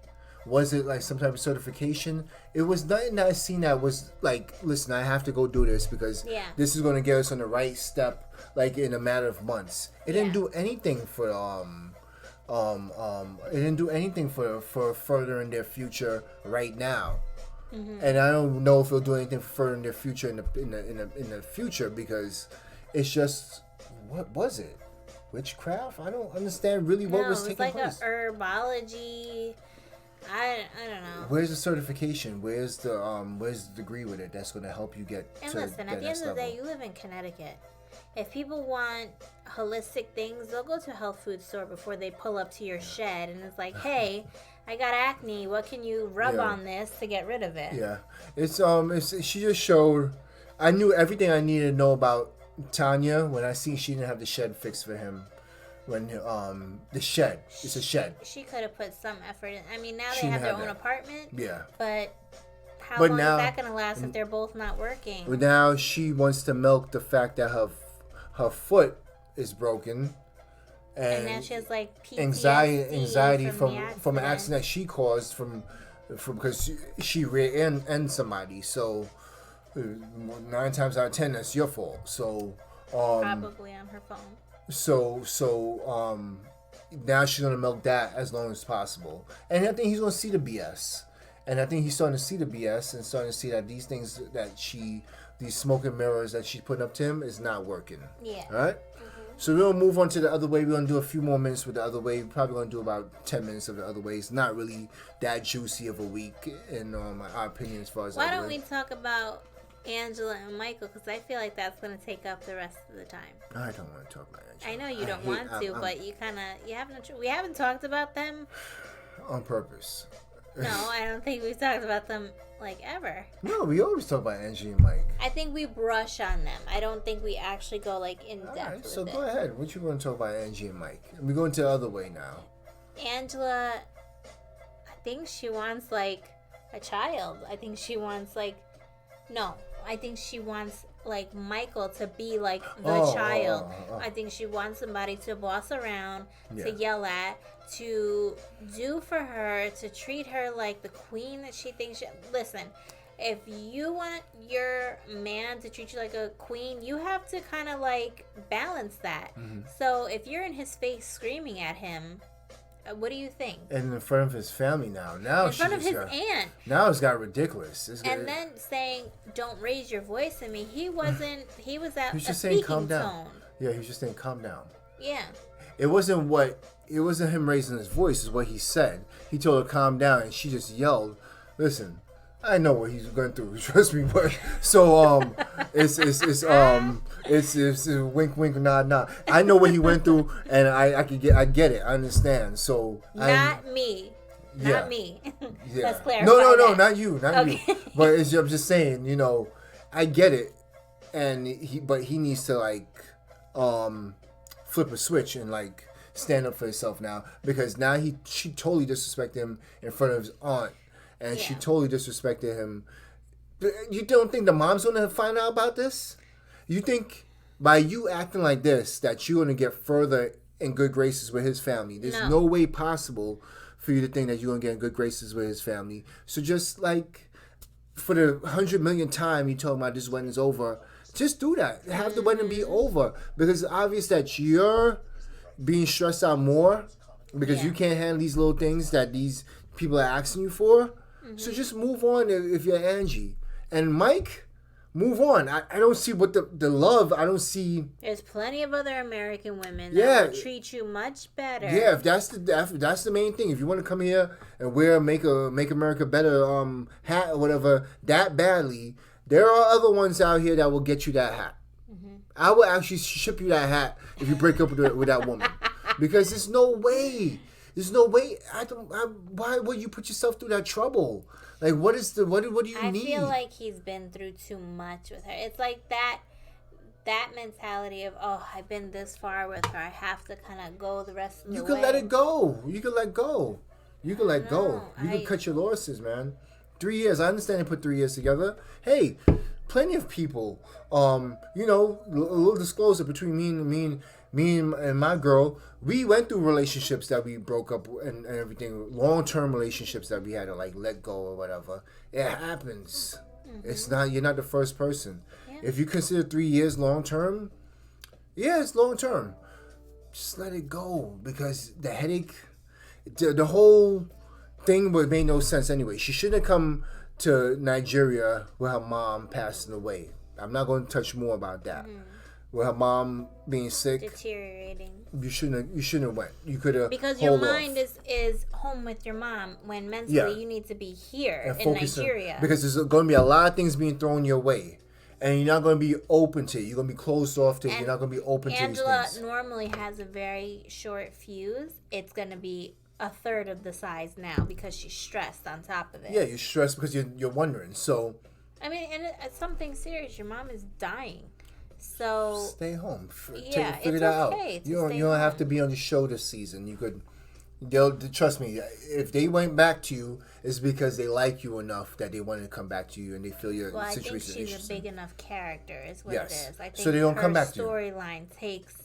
Was it like some type of certification? It was nothing that I seen that was like, listen, I have to go do this because this is going to get us on the right step, like in a matter of months. It didn't do anything for it didn't do anything for further in their future right now. Mm-hmm. And I don't know if it'll do anything further in their future in the future, because it's just, what was it? Witchcraft? I don't understand really what was taking place. It was like a herbology. I don't know. Where's the certification? Where's the degree with it that's going to help you get and to listen, at the end of the day, you live in Connecticut. If people want holistic things, they'll go to a health food store before they pull up to your shed and it's like, hey, I got acne. What can you rub on this to get rid of it? Yeah. It's she just showed. I knew everything I needed to know about Tanya when I see she didn't have the shed fixed for him. When the shed, it's a shed. She could have put some effort in. I mean, now they have their own apartment. Yeah. But how long is that going to last if they're both not working? But now she wants to milk the fact that her foot is broken, and now she has like PTSD anxiety from an accident that she caused from because she rear-ended somebody. So 9 times out of 10, that's your fault. So probably on her phone. So now she's gonna milk that as long as possible, and I think he's gonna see the BS, and I think he's starting to see the BS and starting to see that these things that these smoke and mirrors that she's putting up to him is not working. Yeah. All right. Mm-hmm. So we're gonna move on to the other way. We're gonna do a few more minutes with the other way. We're probably gonna do about 10 minutes of the other way. It's not really that juicy of a week in our opinion as far as. Why don't we talk about Angela and Michael? Because I feel like that's gonna take up the rest of the time. I don't want to talk about Angela. I know you don't want to, but we haven't talked about them on purpose. No, I don't think we've talked about them like ever. No, we always talk about Angie and Mike. I think we brush on them. I don't think we actually go like in depth. All right, so with go ahead. What you want to talk about Angie and Mike? We're going to the other way now. Angela, I think she wants like a child. I think she wants like Michael to be like the child. I think she wants somebody to boss around, to yell at, to do for her, to treat her like the queen that she thinks listen, if you want your man to treat you like a queen, you have to kind of like balance that. Mm-hmm. So if you're in his face screaming at him, what do you think? And in front of his family now. In front of his aunt. Now it's got ridiculous. Then saying, "Don't raise your voice at me." He wasn't. He was at just a saying, "Calm down." tone. Yeah, he was just saying, "Calm down." Yeah. It wasn't him raising his voice. Is what he said. He told her, "Calm down," and she just yelled, "Listen, I know what he's going through. Trust me." But so it's wink wink nod nod. I know what he went through, and I get it. I understand. So not me. Yeah. Let's clarify. No, that. not you. But I'm just saying. I get it, and he needs to like flip a switch and like stand up for himself now, because now she totally disrespected him in front of his aunt. And she totally disrespected him. You don't think the mom's going to find out about this? You think by you acting like this that you're going to get further in good graces with his family? There's no way possible for you to think that you're going to get in good graces with his family. So just like for the 100 millionth time you talking about this wedding's over, just do that. Have the wedding be over. Because it's obvious that you're being stressed out more because you can't handle these little things that these people are asking you for. So just move on if you're Angie. And Mike, move on. I don't see what the love, I don't see. There's plenty of other American women that will treat you much better. Yeah, if that's the main thing. If you want to come here and wear Make America Better hat or whatever that badly, there are other ones out here that will get you that hat. Mm-hmm. I will actually ship you that hat if you break up with that woman. Because there's no way. There's no way. Why would you put yourself through that trouble? Like, what do you need? I feel like he's been through too much with her. It's like that mentality of, I've been this far with her. I have to kind of go the rest of the way. You can let it go. You can let go. You can let go. You can cut your losses, man. 3 years. I understand they put 3 years together. Hey, plenty of people. A little disclosure between me and my girl, we went through relationships that we broke up and everything, long-term relationships that we had to like let go or whatever. It happens. Mm-hmm. You're not the first person. Yeah. If you consider 3 years long-term, it's long-term. Just let it go, because the headache, the whole thing made no sense anyway. She shouldn't have come to Nigeria with her mom passing away. I'm not going to touch more about that. Mm-hmm. With her mom being sick, deteriorating. You shouldn't have went. You could have. Because your mind is home with your mom when mentally you need to be here in Nigeria. Because there's going to be a lot of things being thrown your way, and you're not going to be open to it. You're going to be closed off to it. You're not going to be open to these things. Angela normally has a very short fuse. It's going to be a third of the size now because she's stressed on top of it. Yeah, you're stressed because you're wondering. So. I mean, and it's something serious. Your mom is dying. So stay home. Figure that out. You don't have to be on the show this season. You could. They'll trust me. If they went back to you, it's because they like you enough that they want to come back to you and they feel your situation is interesting. I think she's a big enough character. Is what it is. I think so they don't come back to you. Her storyline takes,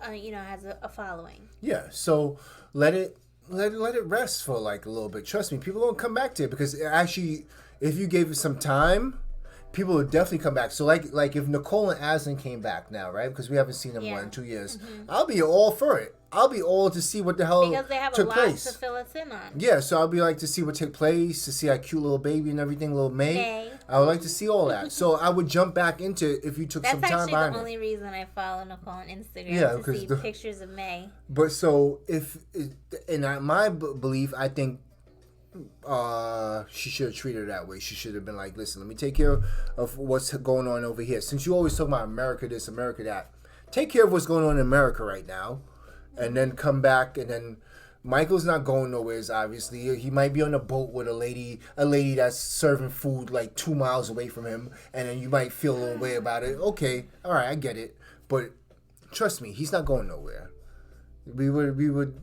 has a following. Yeah. So let it rest for like a little bit. Trust me, people don't come back to it because actually, if you gave it some time, people would definitely come back. So like if Nicole and Aslan came back now, right? Because we haven't seen them in 2 years. I'll be all for it. I'll be all to see what the hell because they have took a lot place. to fill us in on. Yeah, so I'll be like to see what took place, to see our cute little baby and everything, little May. I would like to see all that. So I would jump back into if you took some time behind it. That's actually the only reason I follow Nicole on Instagram, to see pictures of May. But so in my belief, I think she should have treated her that way. She should have been like, listen, let me take care of what's going on over here. Since you always talk about America this, America that, take care of what's going on in America right now. And then come back, and then Michael's not going nowhere, obviously. He might be on a boat with a lady that's serving food like 2 miles away from him, and then you might feel a little way about it. Okay, all right, I get it. But trust me, he's not going nowhere. We'll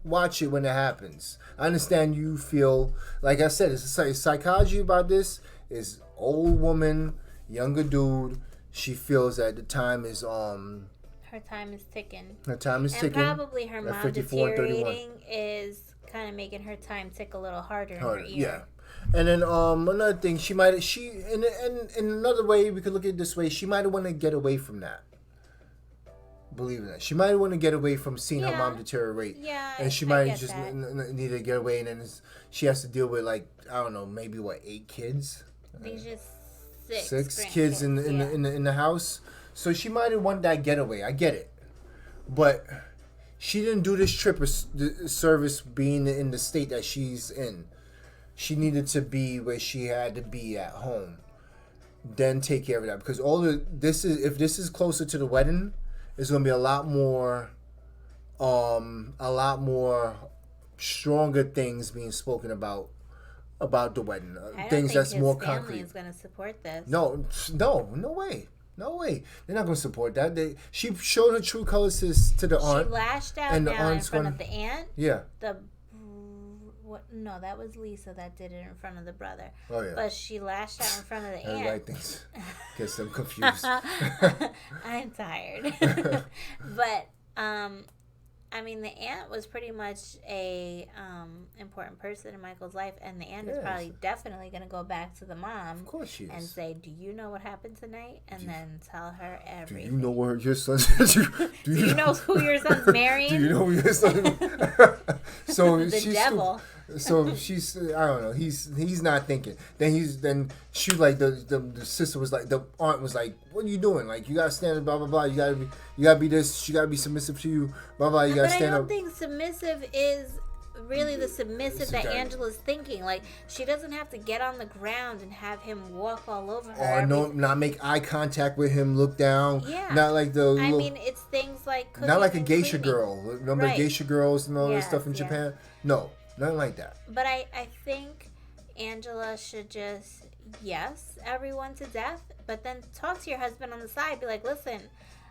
watch it when it happens. I understand you feel, like I said, it's psychology about this is old woman, younger dude. She feels that the time is her time is ticking. Her time is ticking. And probably her mom deteriorating is kind of making her time tick a little harder in her ear. Yeah. And then another thing, in another way, we could look at it this way, she might have wanted to get away from that. Believe in that. She might want to get away from seeing her mom deteriorate. Yeah, and she might just need to get away, and then she has to deal with, like, I don't know, maybe 8 kids? I think just 6 kids in the house. So she might have wanted that getaway. I get it. But she didn't do this trip of service being in the state that she's in. She needed to be where she had to be at home. Then take care of that. Because if this is closer to the wedding, there's going to be a lot more stronger things being spoken about the wedding. Things that's more concrete. I don't think his family is going to support this. No way. No way. They're not going to support that. She showed her true colors to the aunt. She lashed out and now in front of the aunt. Yeah. No, that was Lisa that did it in front of the brother. Oh, yeah. But she lashed out in front of the aunt. Everybody thinks. Gets them confused. I'm tired. But, I mean, the aunt was pretty much a important person in Michael's life, and the aunt is probably definitely going to go back to the mom. Of course she is. And say, do you know what happened tonight? And then tell her everything. Do you know where your son do you know who your son's marrying? Do you know who your son So the devil. So she's, I don't know, he's not thinking. Then she, like, the sister was like, the aunt was like, what are you doing? Like, you gotta stand up, blah blah blah. You gotta be this. She gotta be submissive to you, blah blah. You gotta stand up. But I don't think submissive is really the submissive that Angela's thinking. Like, she doesn't have to get on the ground and have him walk all over her. Or not make eye contact with him, look down. Yeah. Not like I mean, it's things like not like a geisha cleaning. girl. Remember geisha girls and all this stuff in Japan? No, nothing like that. But I think Angela should just everyone to death, but then talk to your husband on the side. Be like, listen,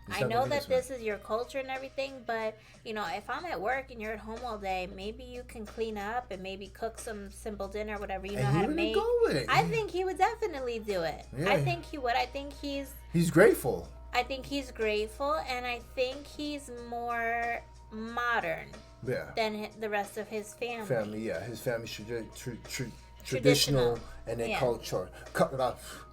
I know that this is your culture and everything, but, you know, if I'm at work and you're at home all day, maybe you can clean up and maybe cook some simple dinner, whatever you know how to make. Go with it. I think he would definitely do it. Yeah. I think he would. I think he's grateful. I think he's grateful, and I think he's more modern than the rest of his family. His family traditional and then culture. Cut it off.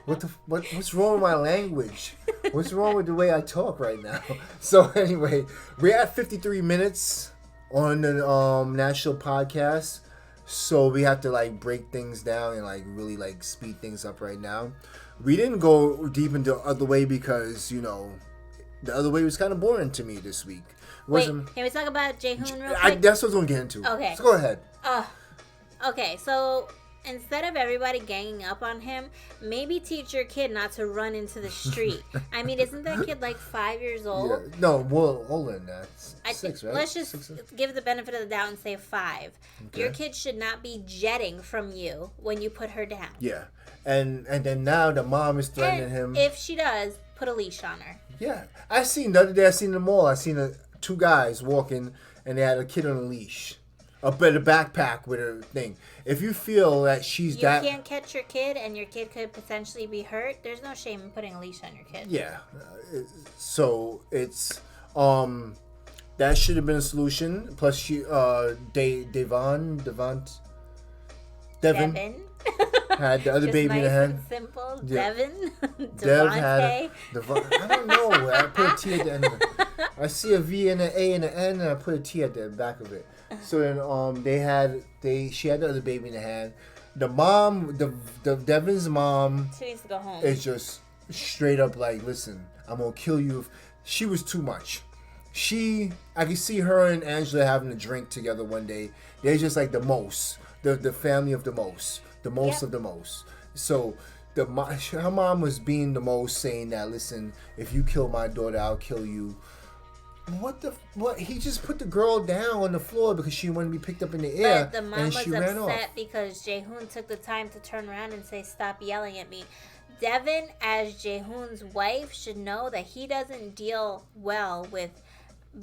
What's wrong with my language? What's wrong with the way I talk right now? So anyway, we're at 53 minutes on the national podcast, so we have to, like, break things down and, like, really, like, speed things up right now. We didn't go deep into the other way because, you know, the other way was kind of boring to me this week. Wait, can we talk about Jae-hoon real quick? That's what I was going to get into. Okay. So go ahead. Okay, so instead of everybody ganging up on him, maybe teach your kid not to run into the street. I mean, isn't that kid like 5 years old? Yeah. No, well, older than that. 6, right? Let's just give the benefit of the doubt and say 5. Okay. Your kid should not be jetting from you when you put her down. Yeah. And then now the mom is threatening him. If she does, put a leash on her. Yeah. The other day I seen them all. I seen 2 guys walking and they had a kid on a leash. A backpack with a thing. If you feel that you can't catch your kid and your kid could potentially be hurt, there's no shame in putting a leash on your kid. Yeah. So it's that should have been a solution. Plus Devin. had the other Just baby nice in the hand. And simple. Yeah. Devin. Dev had Devontae. I don't know. I put a T at the end of it. I see a V and an A and an N, and I put a T at the back of it. So then she had the other baby in the hand. The mom, the Devin's mom, She needs to go home. is just straight up like, listen, I'm gonna kill you. She was too much. I can see her and Angela having a drink together one day. They're just like the most, the family of the most of the most. So her mom was being the most, saying that, listen, if you kill my daughter, I'll kill you. What? He just put the girl down on the floor because she wanted to be picked up in the air, but the mom and was she ran off. upset because Jaehoon took the time to turn around and say, "Stop yelling at me." Devin, as Jaehoon's wife, should know that he doesn't deal well with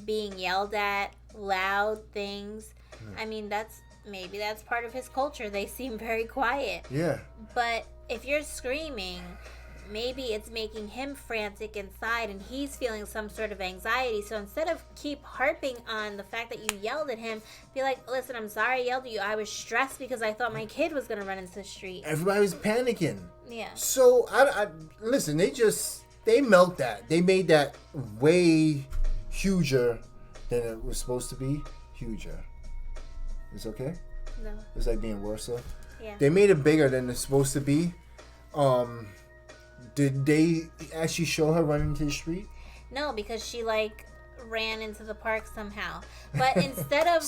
being yelled at, loud things. I mean, maybe that's part of his culture. They seem very quiet. Yeah. But if you're screaming, maybe it's making him frantic inside and he's feeling some sort of anxiety. So instead of keep harping on the fact that you yelled at him, be like, listen, I'm sorry I yelled at you. I was stressed because I thought my kid was going to run into the street. Everybody was panicking. Yeah. So, I listen, they milked that. They made that way huger than it was supposed to be. Huger. It's okay? No. It's like being worse. Yeah. They made it bigger than it's supposed to be. Did they actually show her running to the street? No, because she ran into the park somehow. But instead of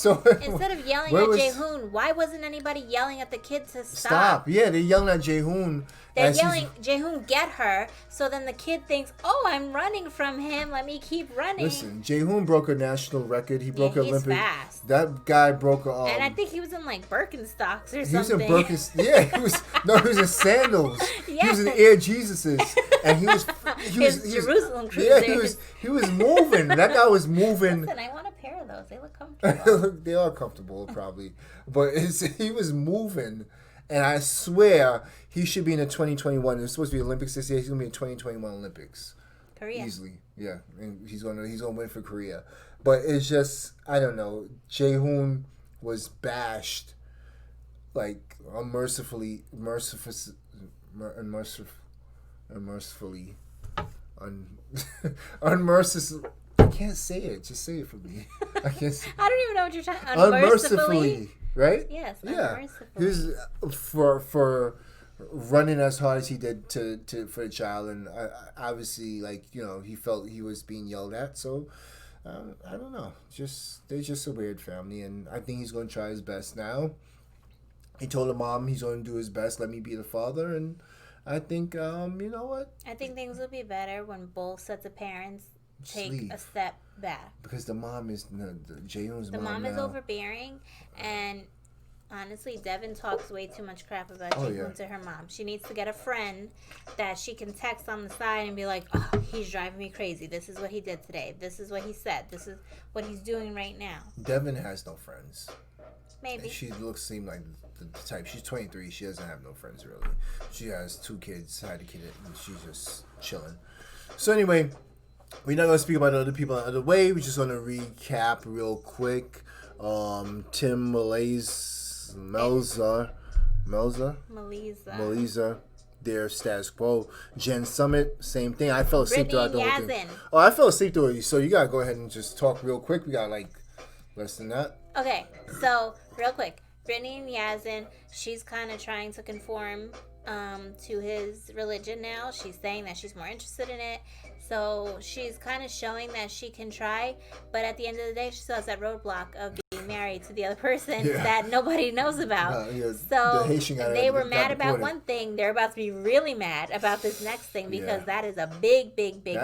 yelling at Jaehoon, why wasn't anybody yelling at the kid to stop? Yeah, they're yelling at Jaehoon. They're yelling, Jaehoon, get her. So then the kid thinks, oh, I'm running from him. Let me keep running. Listen, Jaehoon broke a national record. He broke an Olympic. Fast. That guy broke a. And I think he was in Birkenstocks or something. He was in Birkenstocks. Yeah, he was in sandals. Yeah. He was in Air Jesuses, and he was Jerusalem Cruisers. Yeah, he was moving. That guy was moving. Listen, I want a pair of those. They look comfortable. They are comfortable, probably, but he was moving. And I swear he should be in the 2021. It's supposed to be Olympics this year. He's gonna be in 2021 Olympics. Korea. Easily, yeah. And he's gonna win for Korea. But it's just, I don't know. Jaehoon was bashed, like unmercifully. I can't say it. Just say it for me. I can't. I don't even know what you're trying. Unmercifully. Right? Yes. Yeah. He was for running as hard as he did for the child, and obviously, he felt he was being yelled at. So I don't know. They're just a weird family, and I think he's going to try his best now. He told the mom he's going to do his best. Let me be the father, and I think you know what? I think things will be better when both sets of parents take a step back. Because the mom is Jaehoon's mom. The mom is now. overbearing, and honestly, Devin talks way too much crap about Jaehoon to her mom. She needs to get a friend that she can text on the side and be like, oh, he's driving me crazy. This is what he did today. This is what he said. This is what he's doing right now. Devin has no friends. Maybe. She seem like the type. She's 23. She doesn't have no friends, really. She has 2 kids, had a kid, and she's just chilling. So anyway, we're not going to speak about other people in other way. We're just going to recap real quick. Tim Melza, their status quo. Jen Summit, same thing. I fell asleep throughout the whole thing. Oh, I fell asleep through it. So you got to go ahead and just talk real quick. We got less than that. Okay, so real quick. Brittany and Yazin, she's kind of trying to conform to his religion now. She's saying that she's more interested in it. So she's kind of showing that she can try, but at the end of the day, she still has that roadblock of being married to the other person that nobody knows about. So they were mad about one thing. They're about to be really mad about this next thing because that is a big no-no.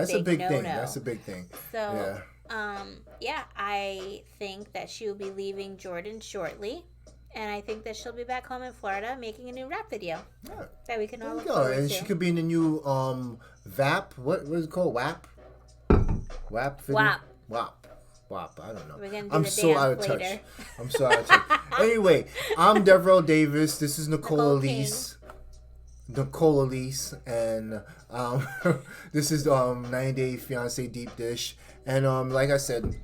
That's a big thing. So, I think that she will be leaving Jordan shortly. And I think that she'll be back home in Florida making a new rap video that we can all look forward to. And she could be in the new VAP. What is it called? WAP? WAP video? WAP. I don't know. We're gonna do I'm the so dance out of later. touch. Anyway, I'm Devereaux Davis. This is Nicole Elise. And this is 90 Day Fiance Deep Dish. And like I said,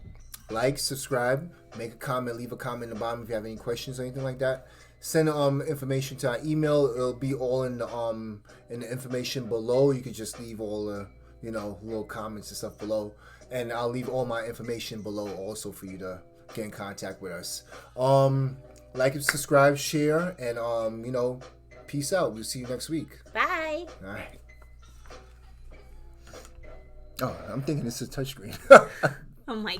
like, subscribe, make a comment, leave a comment in the bottom if you have any questions or anything like that. send information to our email. It'll be all in the information below. You can just leave all the little comments and stuff below, and I'll leave all my information below also for you to get in contact with us. Like and subscribe, share, and peace out. We'll see you next week. Bye. All right. Oh, I'm thinking this is a touchscreen. Oh my